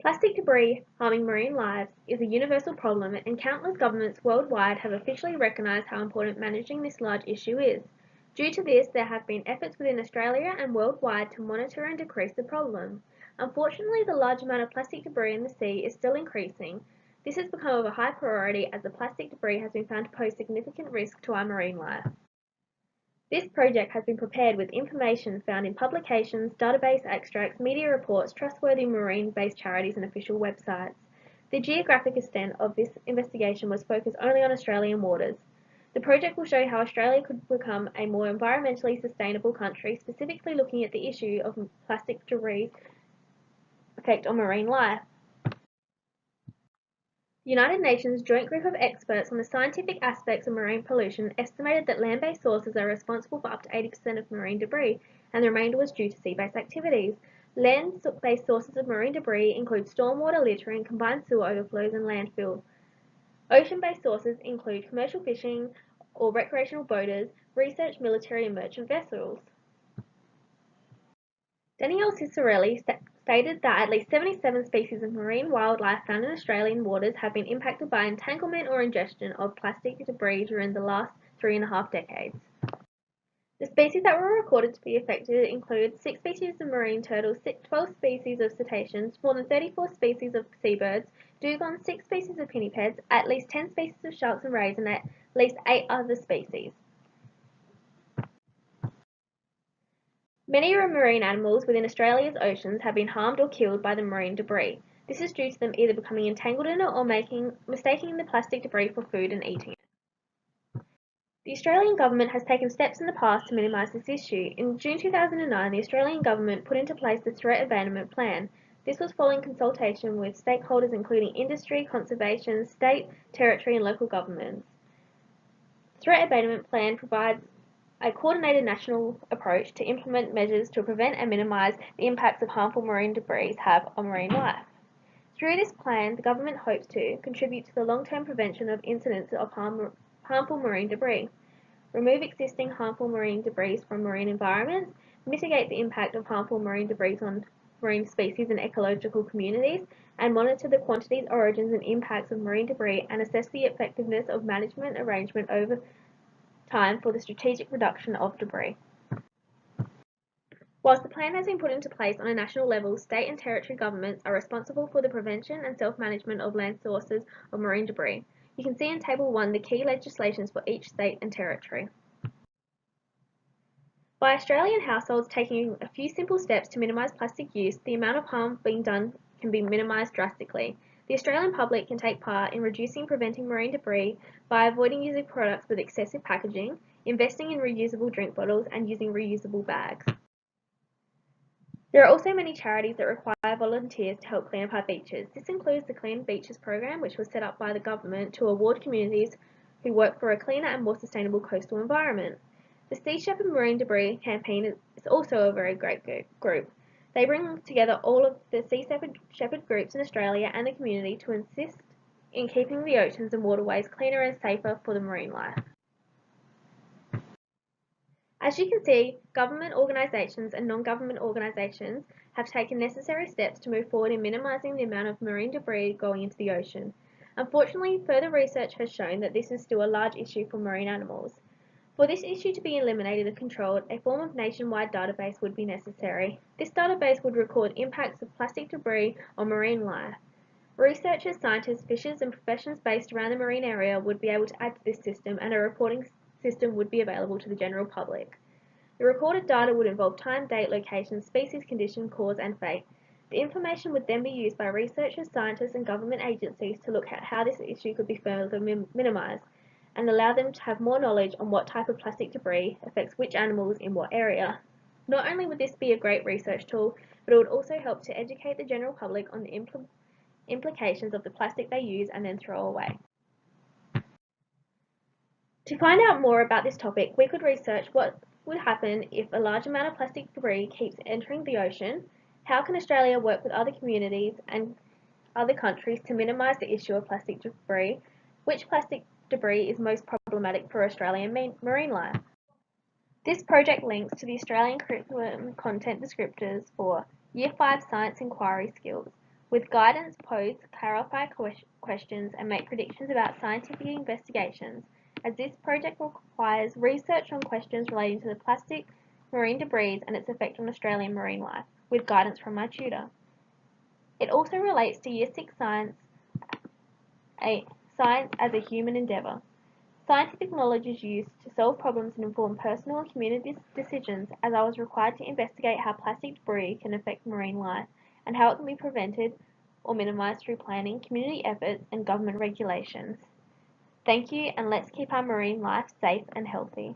Plastic debris harming marine life is a universal problem, and countless governments worldwide have officially recognised how important managing this large issue is. Due to this, there have been efforts within Australia and worldwide to monitor and decrease the problem. Unfortunately, the large amount of plastic debris in the sea is still increasing. This has become of a high priority as the plastic debris has been found to pose significant risk to our marine life. This project has been prepared with information found in publications, database extracts, media reports, trustworthy marine-based charities and official websites. The geographic extent of this investigation was focused only on Australian waters. The project will show how Australia could become a more environmentally sustainable country, specifically looking at the issue of plastic debris effect on marine life. The United Nations Joint Group of Experts on the Scientific Aspects of Marine Pollution estimated that land-based sources are responsible for up to 80% of marine debris, and the remainder was due to sea-based activities. Land-based sources of marine debris include stormwater littering, combined sewer overflows, and landfill. Ocean-based sources include commercial fishing or recreational boaters, research, military, and merchant vessels. Danielle Ciccarelli stated that at least 77 species of marine wildlife found in Australian waters have been impacted by entanglement or ingestion of plastic debris during the last 3.5 decades. The species that were recorded to be affected include 6 species of marine turtles, 12 species of cetaceans, more than 34 species of seabirds, dugongs, 6 species of pinnipeds, at least 10 species of sharks and rays, and at least 8 other species. Many marine animals within Australia's oceans have been harmed or killed by the marine debris. This is due to them either becoming entangled in it or mistaking the plastic debris for food and eating it. The Australian government has taken steps in the past to minimise this issue. In June 2009, the Australian government put into place the Threat Abandonment Plan. This was following consultation with stakeholders including industry, conservation, state, territory and local governments. The Threat Abandonment Plan provides a coordinated national approach to implement measures to prevent and minimise the impacts of harmful marine debris have on marine life. Through this plan, the government hopes to contribute to the long-term prevention of incidents of harmful marine debris, remove existing harmful marine debris from marine environments, mitigate the impact of harmful marine debris on marine species and ecological communities, and monitor the quantities, origins and impacts of marine debris and assess the effectiveness of management arrangement over time for the strategic reduction of debris. Whilst the plan has been put into place on a national level, state and territory governments are responsible for the prevention and self-management of land sources of marine debris. You can see in Table 1 the key legislations for each state and territory. By Australian households taking a few simple steps to minimise plastic use, the amount of harm being done can be minimised drastically. The Australian public can take part in reducing and preventing marine debris by avoiding using products with excessive packaging, investing in reusable drink bottles, and using reusable bags. There are also many charities that require volunteers to help clean up our beaches. This includes the Clean Beaches program, which was set up by the government to award communities who work for a cleaner and more sustainable coastal environment. The Sea Shepherd Marine Debris campaign is also a very great group. They bring together all of the Sea Shepherd groups in Australia and the community to insist in keeping the oceans and waterways cleaner and safer for the marine life. As you can see, government organisations and non-government organisations have taken necessary steps to move forward in minimising the amount of marine debris going into the ocean. Unfortunately, further research has shown that this is still a large issue for marine animals. For this issue to be eliminated and controlled, a form of nationwide database would be necessary. This database would record impacts of plastic debris on marine life. Researchers, scientists, fishers and professions based around the marine area would be able to add to this system, and a reporting system would be available to the general public. The recorded data would involve time, date, location, species, condition, cause and fate. The information would then be used by researchers, scientists and government agencies to look at how this issue could be further minimised, and allow them to have more knowledge on what type of plastic debris affects which animals in what area. Not only would this be a great research tool, but it would also help to educate the general public on the implications of the plastic they use and then throw away. To find out more about this topic, we could research what would happen if a large amount of plastic debris keeps entering the ocean, how can Australia work with other communities and other countries to minimise the issue of plastic debris, which plastic debris is most problematic for Australian marine life. This project links to the Australian curriculum content descriptors for Year 5 Science Inquiry Skills. With guidance, pose, clarify questions, and make predictions about scientific investigations, as this project requires research on questions relating to the plastic marine debris and its effect on Australian marine life, with guidance from my tutor. It also relates to Year 6 science as a human endeavour. Scientific knowledge is used to solve problems and inform personal and community decisions, as I was required to investigate how plastic debris can affect marine life and how it can be prevented or minimised through planning, community efforts, and government regulations. Thank you, and let's keep our marine life safe and healthy.